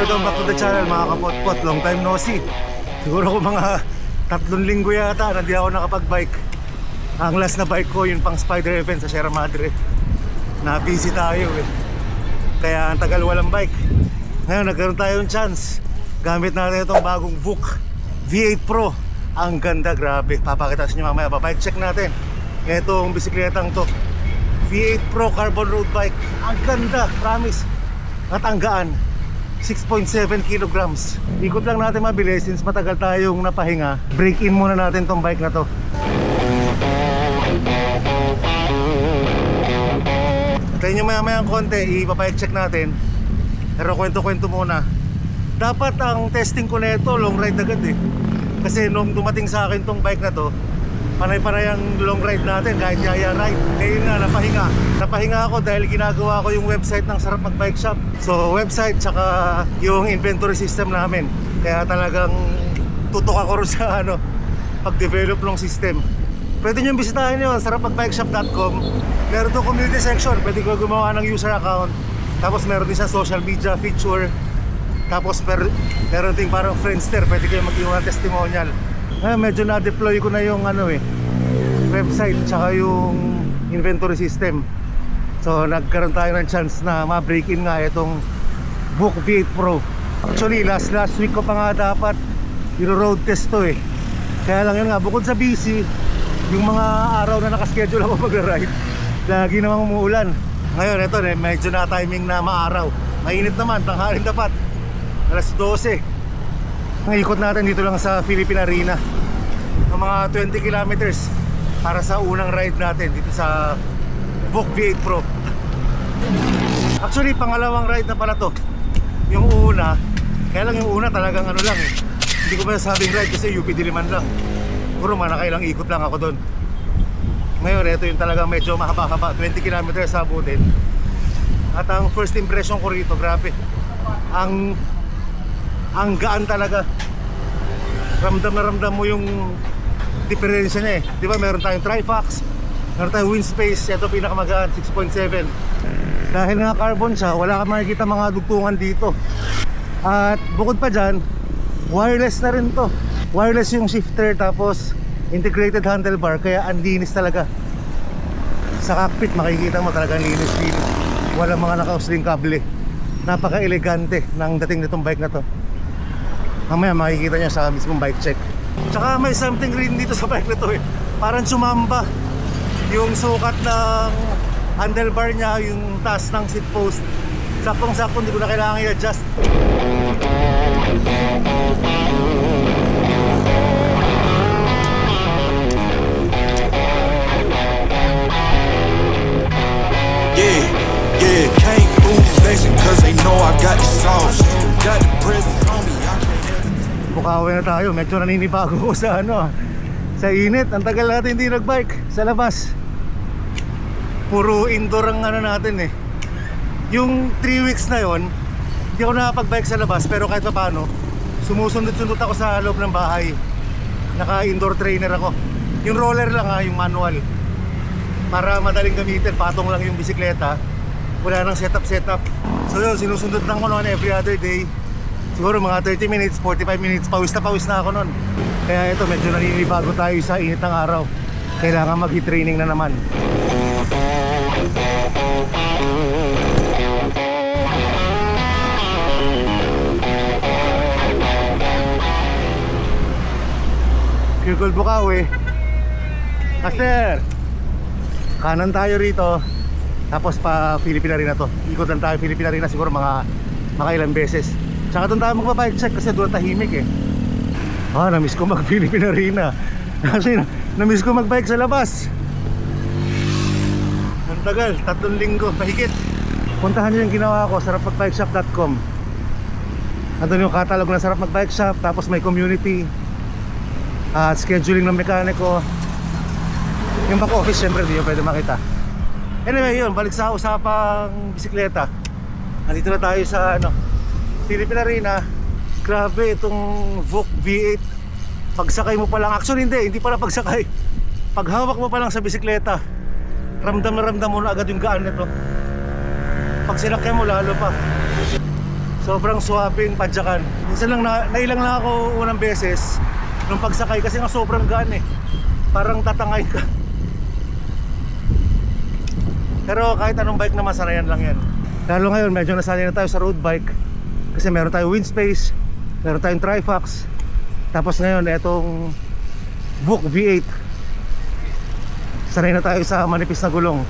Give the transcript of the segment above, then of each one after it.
Welcome back to the channel mga kapot-pot. Long time no see. Siguro ko mga 3 linggo yata na di ako nakapag-bike. Ang last na bike ko yung pang Spider event sa Sierra Madre. Na busy tayo eh. Kaya ang tagal walang bike. Ngayon nagkaroon tayong chance. Gamit natin itong bagong VOOC V8 Pro. Ang ganda, grabe. Papakita sa inyo mamaya. Bike check natin. Itong bisikletang to V8 Pro Carbon Road Bike. Ang ganda, promise. At ang gaan, 6.7 kilograms. Ikot lang natin mabilis since matagal tayong napahinga. Break in muna natin tong bike na to. Tayo nyo maya ang konti, ipapike check natin. Pero kwento-kwento muna. Dapat ang testing ko na ito, long ride agad eh. Kasi nung dumating sa akin tong bike na to, panay-panay ang long ride natin kahit yaya ride. Ngayon nga, napahinga ako dahil ginagawa ko yung website ng Sarap Mag Bike Shop. So website tsaka yung inventory system namin. Kaya talagang tutok ako rin sa pag-develop ng system. Pwede nyo bisitahin yun, sarapmagbikeshop.com. Meron doon community section, pwede ko gumawa ng user account. Tapos meron din sa social media feature. Tapos meron din parang Friendster, pwede kayo mag-iwan testimonial. Medyo na-deploy ko na yung website tsaka yung inventory system. So nagkaroon tayo ng chance na ma-break in nga itong VOOC V8 Pro. Actually last week ko pa nga dapat i-road test to eh. Kaya lang yun nga, bukod sa busy, yung mga araw na nakaschedule ako mag-ride, lagi namang umuulan. Ngayon ito medyo na timing na maaraw. Mainit naman, tanghalin dapat alas 12. Ang ikot natin dito lang sa Philippine Arena ng mga 20 kilometers para sa unang ride natin dito sa VOOC V8 Pro. Actually pangalawang ride na pala to. Yung una, kaya lang yung una talagang lang eh. Hindi ko pa sabing ride kasi UP Diliman lang. Puro manakailang ikot lang ako doon. Ngayon ito yung talagang medyo mahaba-haba, 20 kilometers sa abutin. At ang first impression ko rito, grabe, ang gaan talaga. Ramdam na ramdam mo yung diferensya niya eh. Di ba meron tayong Trifax, meron tayong wind space. Ito pinakamagaan, 6.7. Dahil nga carbon siya, wala ka makikita mga dugtungan dito. At bukod pa dyan, wireless na rin to. Wireless yung shifter, tapos integrated handlebar. Kaya ang linis talaga. Sa cockpit makikita mo talaga linis. Walang mga nakausling kable. Napaka-elegante ng dating nitong bike na to. Mamaya makikita niya sa mismong bike check. Tsaka may something rin dito sa bike na to eh. Parang sumamba yung sukat ng handlebar niya, yung taas ng seat post. Saktong-sakto, hindi ko na kailangan i-adjust. Yeah, can't move flexing cause they know I got the sauce. Got the presents on me, I can't. Bukawi na tayo, medyo naninibago ko sa sa init. Ang tagal natin hindi nagbike sa labas. Puro indoor ang natin eh. Yung 3 weeks na yon, hindi ako nakapag-bike sa labas. Pero kahit pa paano, sumusundot-sundot ako sa loob ng bahay. Naka-indoor trainer ako. Yung roller lang yung manual. Para madaling gamitin, patong lang yung bisikleta. Wala nang setup. So yun, sinusundot lang ko noon every other day. Siguro mga 30 minutes, 45 minutes, pawis na ako noon. Kaya ito, medyo naninibago tayo sa init ng araw. Kailangan mag-heat training na naman. Kirkul Bukawi. Master, kanan tayo rito. Tapos pa Philippine Arena to. Ikot lang tayo Philippine Arena siguro mga ilang beses. Tsaka doon tayo magpa-bike check kasi doon tahimik eh. Na-miss ko mag-Philippine Arena. Kasi na-miss ko mag-bike sa labas. Ang tagal, 3 linggo, mahigit. Puntahan nyo yung ginawa ko, sarapmagbikeshop.com. Andun yung catalog ng Sarap Mag Bike Shop. Tapos may community, scheduling ng mekaniko. Yung back office syempre hindi nyo pwede makita. Anyway yun, balik sa usapang bisikleta. Nandito na tayo sa Philippine Arena. Grabe itong VOOC V8. Pagsakay mo pa lang, actually hindi pala pagsakay. Paghawak mo pa lang sa bisikleta, ramdam na agad yung gaan nito. Pag sinakyan mo lalo pa. Sobrang swabe yung padyakan. Minsan lang nailang lang ako unang beses nung pagsakay kasi nga sobrang gaan eh. Parang tatangay ka. Pero kahit anong bike naman, sanayan lang yan. Lalo ngayon, medyo nasanay na tayo sa road bike. Kasi meron tayong wind space, meron tayong Trifax. Tapos ngayon, etong Book V8. Sanay na tayo sa manipis na gulong.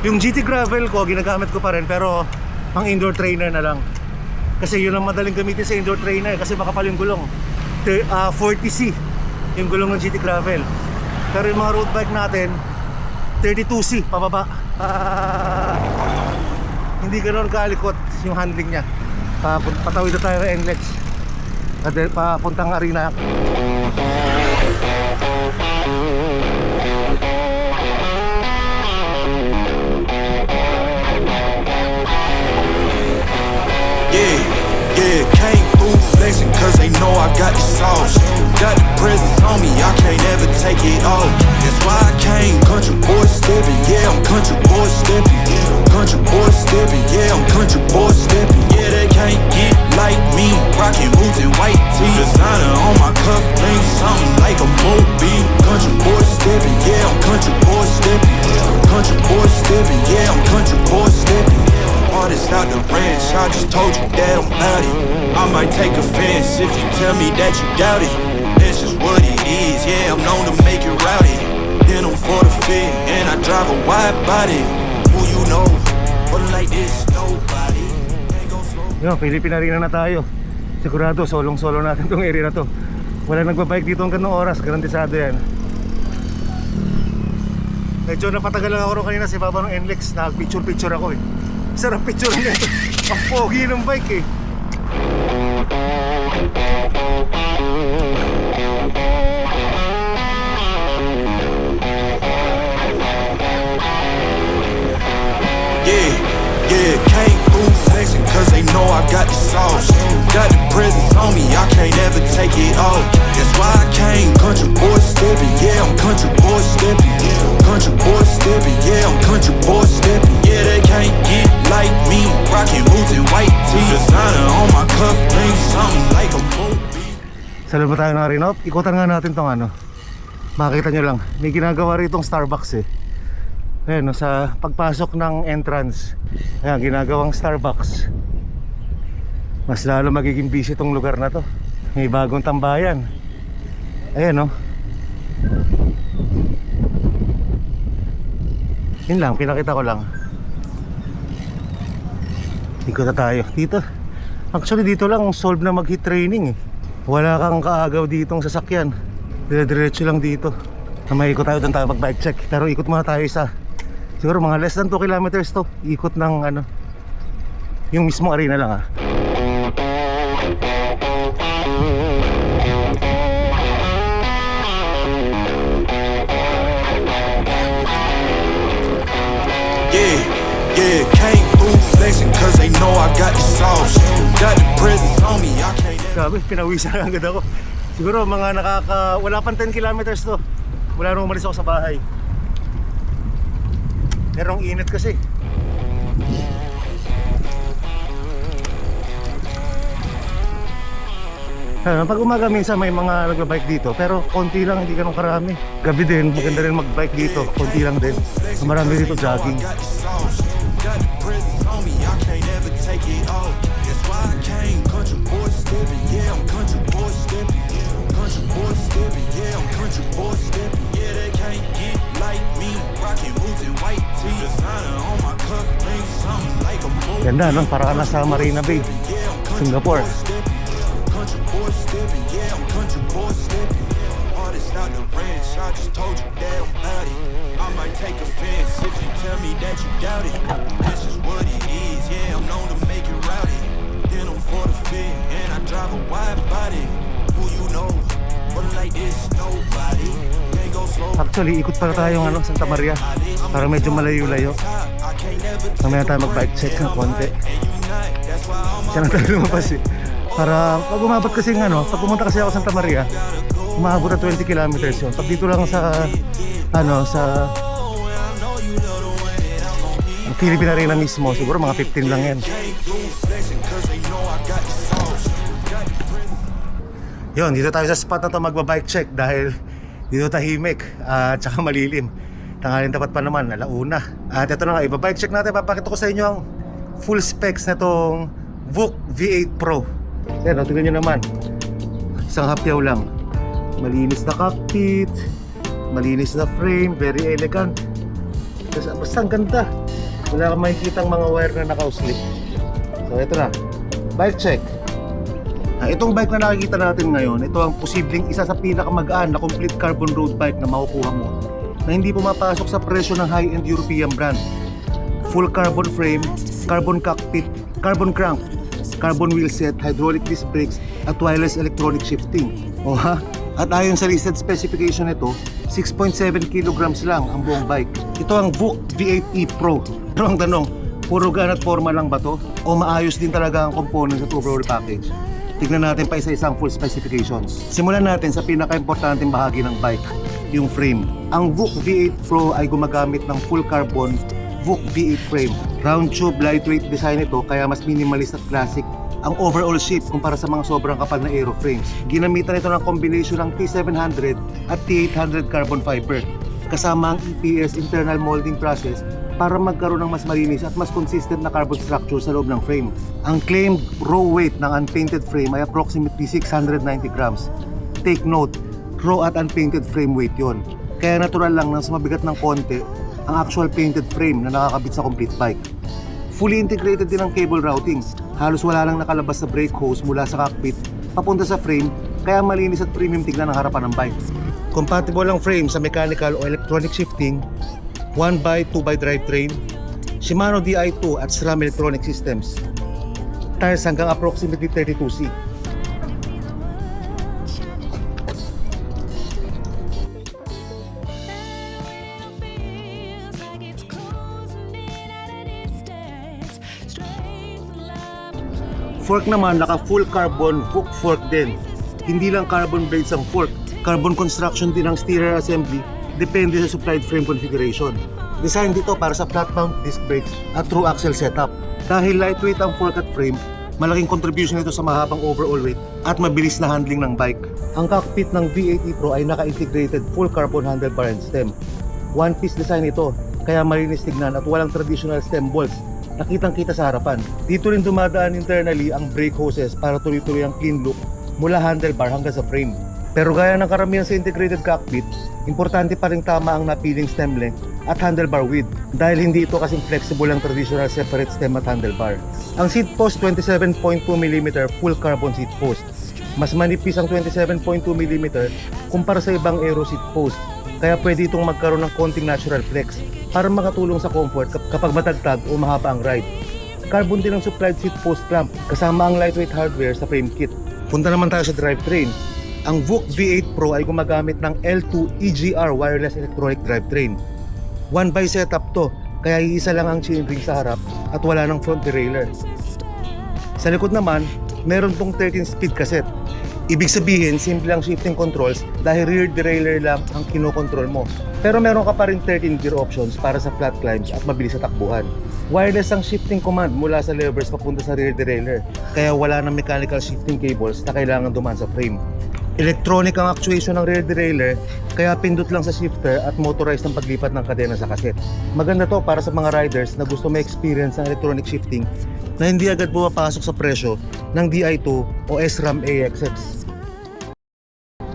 Yung GT Gravel ko, ginagamit ko pa rin, pero pang indoor trainer na lang. Kasi yun ang madaling gamitin sa indoor trainer, kasi makapal yung gulong. 40C yung gulong ng GT Gravel. Pero yung mga road bike natin, 32C pababa. Hindi ganoon kalikot yung handling niya. Patawid na tayo ng NLEX at papuntang arena. Yeah, came through flexing cause they know I got the sauce. Got the presence on me, I can't ever take it off. That's why I came country boy stepping. Yeah, I'm country boy stepping. Country boy stepping. Yeah, I'm country boy stepping. Yeah, they can't get like me. Rockin' boots and white tee. Designer on my cuff link, something like a movie. Country boy stepping. Yeah, I'm country boy stepping. Country boy stepping. Yeah, I'm country boy stepping. Artist out the ranch, I just told you that I'm about it. I might take offense if you tell me that you doubt it. That's just what it is, yeah, I'm known to make it rowdy. Then I'm for the fit, and I drive a wide body. Who you know, but like this, nobody. Ain't gon' slow. Yo, Philippine Arena na tayo. Sigurado, solong-solo natin tong area na to. Wala nagbabike dito hanggang ng oras, garantisado yan. Medyo napatagal lang ako rin kanina sa baba ng NLEX. Nag-picture-picture ako eh. Sarap picture nito. Ang pogi ng bike eh. Yeah, came through flexing cause they know I got the sauce. Got the presence on me, I can't ever take it off. That's why I came country boy stepping. Yeah, I'm country boy stepping. Country boy stepping. Yeah, I'm country boy stepping. Yeah, they can't get like me. Rockin' boots and white tee. Designer on my cuff link, something like a movie. Sa loob tayo ng arena. Ikutan nga natin tong ano. Makikita nyo lang, may ginagawa ritong Starbucks eh. Ayan, no, sa pagpasok ng entrance. Ayan, ginagawang Starbucks. Mas lalo magiging busy tong lugar na to. May bagong tambayan. Ayan, no. Yun lang, pinakita ko lang. Ikot na tayo dito. Actually dito lang solve na mag-hit training eh. Wala kang kaagaw ditong sasakyan. Dire-diretso lang dito. May ikot tayo doon tayo mag-bike check. Pero ikot muna tayo isa. Siguro mga less than 2 kilometers to. Ikot ng ano, yung mismong arena lang ah. Yeah, came through flexing cause they know I got the sauce. Got the presence on me, I can't ever. Grabe, pinawisan na agad ako. Siguro mga wala pang 10 kilometers to. Wala nung umalis ako sa bahay. Pero ang init kasi. Pag umaga minsan may mga nagbabike dito, pero konti lang, hindi ganun karami. Gabi din, maganda rin magbike dito, konti lang din. Marami dito jogging. Ganda no, para ka nasa Marina Bay, Singapore. Actually, ikot pala tayo ng Santa Maria. Para medyo malayo-layo. Mamaya tayo mag-bike check ng konti. Siya na tayo lumabas eh. Para pag umabot kasi pag pumunta kasi ako sa Santa Maria, umabot na 20 kilometers yun. Pag dito lang sa Philippine Arena mismo, siguro mga 15 lang yan. Yun, dito tayo sa spot na to magba-bike check dahil dito tahimik at saka malilim. Tanghalin tapat pa naman, alauna. At ito na nga, iba-bike check natin. Papakita ko sa inyo ang full specs na tong VOOC V8 Pro. Yan, tingnan nyo naman. Isang hapyaw lang. Malinis na cockpit, malinis na frame, very elegant. Basta ang ganda. Wala kang makikita mga wire na naka-slip. So ito na, bike check. Itong bike na nakikita natin ngayon, ito ang posibleng isa sa pinakamagaan na complete carbon road bike na makukuha mo na hindi pumapasok sa presyo ng high-end European brand. Full carbon frame, carbon cockpit, carbon crank, carbon wheel set, hydraulic disc brakes at wireless electronic shifting. O ha? At ayon sa listed specification nito, 6.7 kilograms lang ang buong bike. Ito ang VOOC V8e Pro. Pero ang tanong, puro gaan at forma lang ba to? O maayos din talaga ang components at overall package? Tignan natin pa isa-isang full specifications. Simulan natin sa pinaka-importanting bahagi ng bike, yung frame. Ang VOOC V8 Pro ay gumagamit ng full carbon VOOC V8 frame. Round tube, lightweight design ito kaya mas minimalist at classic ang overall shape kumpara sa mga sobrang kapal na aeroframes. Ginamitan ito ng combination ng T700 at T800 carbon fiber kasama ang EPS internal molding process para magkaroon ng mas malinis at mas consistent na carbon structure sa loob ng frame. Ang claimed raw weight ng unpainted frame ay approximately 690 grams. Take note, raw at unpainted frame weight yon. Kaya natural lang na mas mabigat ng konti ang actual painted frame na nakakabit sa complete bike. Fully integrated din ang cable routing. Halos wala lang nakalabas sa brake hose mula sa cockpit papunta sa frame, kaya malinis at premium tignan ang harapan ng bike. Compatible ang frame sa mechanical o electronic shifting, 1x2x drivetrain, Shimano Di2 at SRAM electronic systems. Tires hanggang approximately 32C. Fork naman, naka full carbon hook fork din. Hindi lang carbon blades ang fork, carbon construction din ang steerer assembly, depende sa supplied frame configuration. Design dito para sa flat mount disc brakes at through axle setup. Dahil lightweight ang fork at frame, malaking contribution nito sa mahabang overall weight at mabilis na handling ng bike. Ang cockpit ng V8e Pro ay naka-integrated full carbon handlebar and stem. One piece design ito, kaya malinis tignan at walang traditional stem bolts. Nakitang-kita sa harapan. Dito rin dumadaan internally ang brake hoses para tuloy-tuloy ang clean look mula handlebar hanggang sa frame. Pero gaya ng karamihan sa integrated cockpit, importante pa rin tama ang napiling stem length at handlebar width dahil hindi ito kasing flexible ang traditional separate stem at handlebar. Ang seat post 27.2mm full carbon seat post. Mas manipis ang 27.2mm kumpara sa ibang aero seat post, kaya pwede itong magkaroon ng konting natural flex para makatulong sa comfort kapag matagtag o mahaba ang ride. Carbon din ang supplied seat post clamp kasama ang lightweight hardware sa frame kit. Punta naman tayo sa drivetrain. Ang VOOC V8 Pro ay gumagamit ng L2 EGR wireless electronic drivetrain. 1x setup to, kaya iisa lang ang chainring sa harap at wala ng front derailleur. Sa likod naman, meron tong 13-speed cassette. Ibig sabihin, simple ang shifting controls dahil rear derailleur lang ang kinokontrol mo. Pero meron ka pa rin 13 gear options para sa flat climbs at mabilis sa takbuhan. Wireless ang shifting command mula sa levers papunta sa rear derailleur, kaya wala ng mechanical shifting cables na kailangan dumaan sa frame. Electronic ang actuation ng rear derailleur, kaya pindot lang sa shifter at motorized ang paglipat ng kadena sa kaset. Maganda to para sa mga riders na gusto ma-experience ng electronic shifting na hindi agad pumapasok sa presyo ng Di2 o SRAM AXX.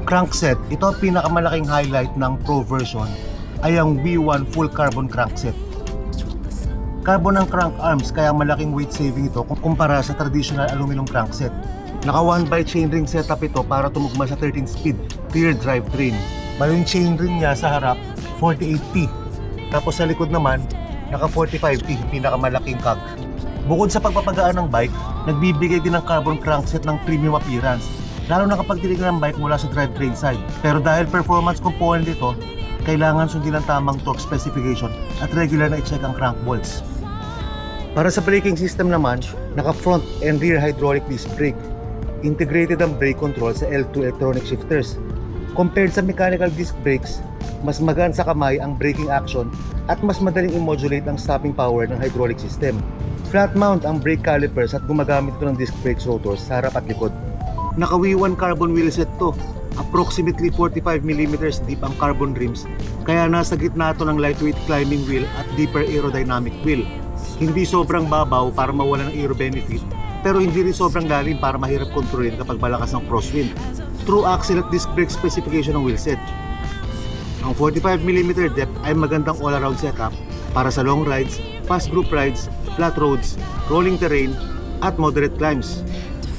Crankset, ito ang pinakamalaking highlight ng Pro version ay ang V1 full carbon crankset. Carbon ang crank arms kaya malaking weight saving ito kumpara sa traditional aluminum crankset. Naka 1x chainring setup ito para tumugma sa 13-speed rear drivetrain. Bali yung chainring niya sa harap 48T. Tapos sa likod naman naka 45T, pinakamalaking cog. Bukod sa pagpapagaan ng bike, nagbibigay din ng carbon crankset ng premium appearance, lalo na kapag tinignan ng bike mula sa drivetrain side. Pero dahil performance component ito, kailangan sundin ang tamang torque specification at regular na i-check ang crank bolts. Para sa braking system naman, naka front and rear hydraulic disc brake. Integrated ang brake control sa L2 electronic shifters. Compared sa mechanical disc brakes, mas magaan sa kamay ang braking action at mas madaling i-modulate ang stopping power ng hydraulic system. Flat mount ang brake calipers at gumagamit ito ng disc brakes rotors sa harap at likod. Naka V1 carbon wheelset to. Approximately 45mm deep ang carbon rims, kaya nasa gitna ito ng lightweight climbing wheel at deeper aerodynamic wheel. Hindi sobrang babaw para mawala ng aero benefit, pero hindi rin sobrang lalim para mahirap kontrolin kapag malakas ang crosswind. True axle at disc brake specification ng wheelset. Ang 45mm depth ay magandang all-around setup para sa long rides, fast group rides, flat roads, rolling terrain, at moderate climbs.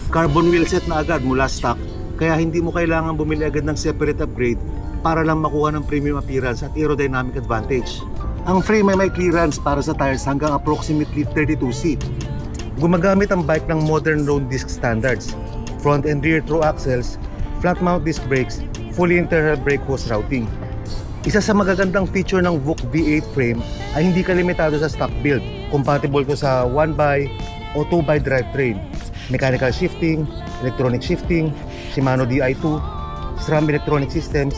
Carbon wheelset na agad mula stock, kaya hindi mo kailangan bumili agad ng separate upgrade para lang makuha ng premium appearance at aerodynamic advantage. Ang frame ay may clearance para sa tires hanggang approximately 32C. Gumagamit ang bike ng modern road disc standards, front and rear through axles, flat mount disc brakes, fully internal brake hose routing. Isa sa magagandang feature ng VOOC V8 frame ay hindi ka limitado sa stock build. Compatible ko sa 1x o 2x drivetrain, mechanical shifting, electronic shifting, Shimano Di2, SRAM electronic systems,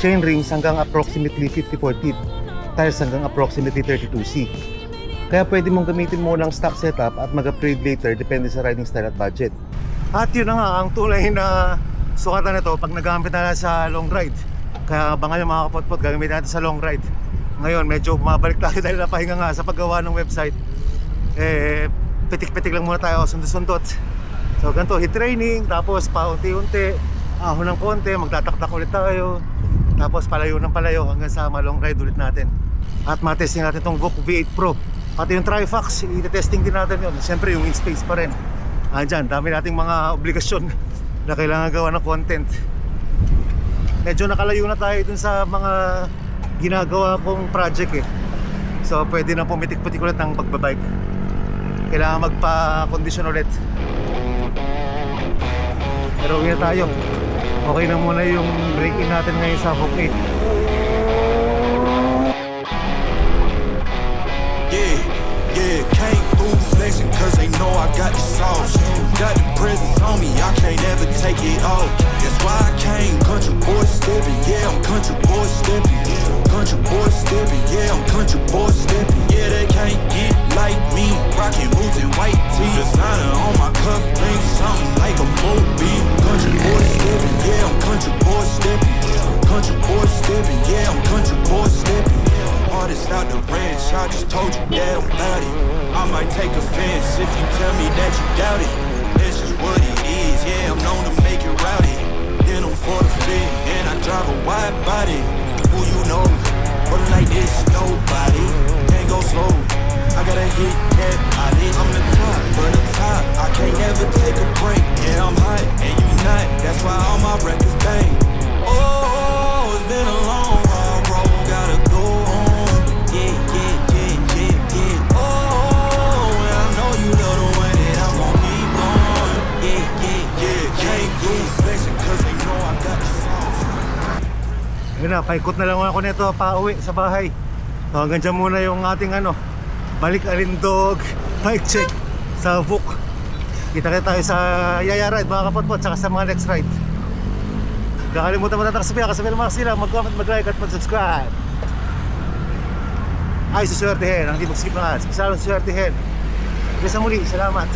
chain rings hanggang approximately 54 teeth, tires hanggang approximately 32C. Kaya pwede mong gamitin mo ng stock setup at mag-upgrade later depende sa riding style at budget. At yun na nga ang tulay na sukatan nito pag nagamit na sa long ride. Kaya abangan yung mga kapotpot, gagamitin natin sa long ride. Ngayon medyo bumabalik tayo dahil napahinga nga sa paggawa ng website. Pitik-pitik lang muna tayo, sundot-sundot. So ganito, hit training, tapos paunti-unti, ahon ng konti, magtataktak ulit tayo. Tapos palayo ng palayo hanggang sa long ride ulit natin. At matesting natin itong VOOC V8 Pro. Pati yung Trifax, i-testing din natin yun. Siyempre yung InSpace pa rin. Andyan, dami nating mga obligasyon na kailangan gawa ng content. Medyo nakalayo na tayo dun sa mga ginagawa kong project eh. So pwede na pumitik-putik ulit ng pagbabike. Kailangan magpa-condition ulit. Pero uwi na tayo. Okay na muna yung braking natin ngayon sa VOOC 8. Yeah, came through flexing cause they know I got the sauce. Got the presence on me, I can't ever take it off. That's why I came, country boy stepping. Yeah, I'm country boy stepping. Country boy stepping, yeah, I'm country boy stepping. Yeah, they can't get like me. Rockin' boots and white tee. Designer on my cuff, bring something like a movie. Country boy stepping, yeah, I'm country boy stepping. Country boy stepping, yeah, I'm country boy stepping. Artist out the ranch, I just told you that I'm about it. I might take offense if you tell me that you doubt it. That's just what it is, yeah, I'm known to make it rowdy. Then I'm for the fit, and I drive a wide body. Who you know, but like this, nobody. Can't go slow, I gotta hit that body. I'm the top, but the top, I can't ever take a break. Yeah, I'm hot, and you not, that's why all my records bang. Oh, it's been a long, hard road, gotta go on. Yeah, yeah, yeah, yeah, yeah. Oh, and I know you love the way that I'm gon' keep going. Yeah, yeah, yeah, can't do flexing cause they know I got the sauce. Yun na, paikot na lang ako nito pauwi sa bahay. So hanggang dyan muna yung ating balik alindog bike check sa VOOC. Kita-kita tayo sa Yaya Ride mga kapotpot, saka sa mga next ride. Kakalimutan mo natin kasabihan mga sila, mag-comment, mag-like at mag-subscribe. Ay, suswertehin, ang di mag-skip ng ads. Masalang suswertehin. Hanggang sa muli, salamat.